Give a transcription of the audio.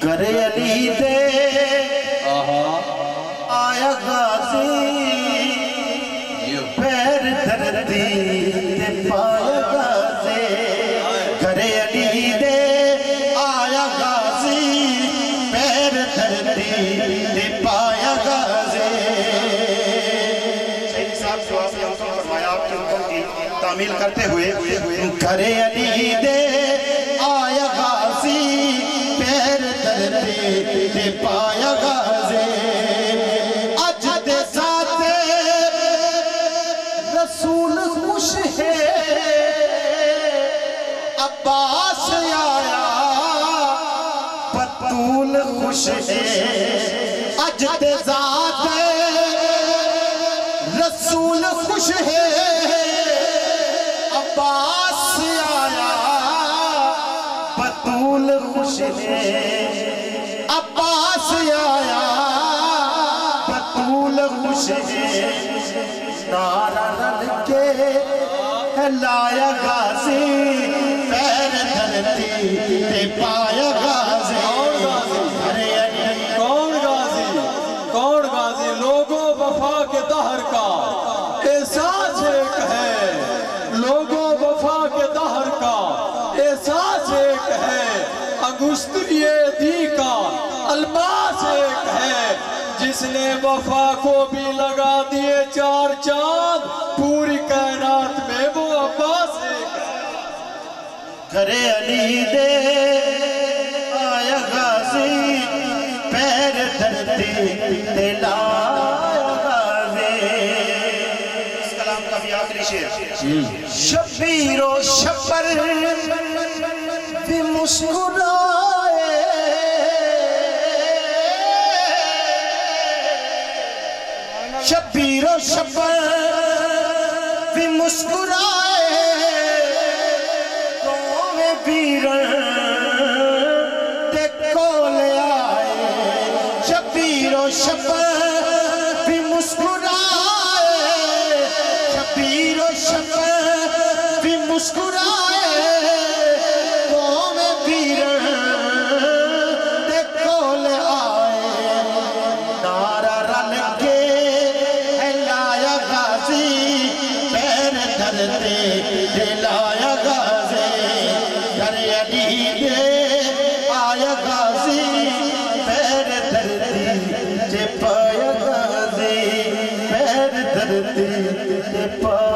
करे अली दे आया गाजी पैर धरती ते पाया गाजी। करे अली दे आया गाजी पैर धरती ते पाया गाजी। सही साहब जो आपने फरमाया आपकी हुक्म की तामील करते हुए करे अली दे आया गाजी पैर धरती ते पाया गाजी। अज दे साथ रसूल खुश है अब्बास आया बतूल खुश है। अज दे साथ रसूल खुश है अब्बास आया बतूल खुश है। अब्बास आया बतूल खुश है। नारा रल के लाया गाजी पैर धरती ते पाया गाजी। कौन गाजी कौन गाजी? लोगों वफा के दहर का एहसास एक है। लोगों वफा के दहर का एहसास एक है। अंगुष्ठिये दी का अल्मास एक है। जिसने वफा को भी लगा दिए 4 चांद पूरी कायनात में वो अब्बास एक है। करे अली दे आया गाजी पैर धरती ते लाया गाजी। इस कलाम का भी आखिरी शेर। शबीरो शबर भी मुस्कुराए शबीरो शबर भी मुस्कुराए कौमे वीरन ते कोले आए। शबीरो शबर भी मुस्कुराए शबीरो शबर भी मुस्कुराए कौमे वीरन ते कोले आए। नारा रल के लाया गाजी पैर धरती ते लाया गाजी। करे अली दे आया गाजी पैर धरती ते पाया गाजी पैर धरती ते पाया।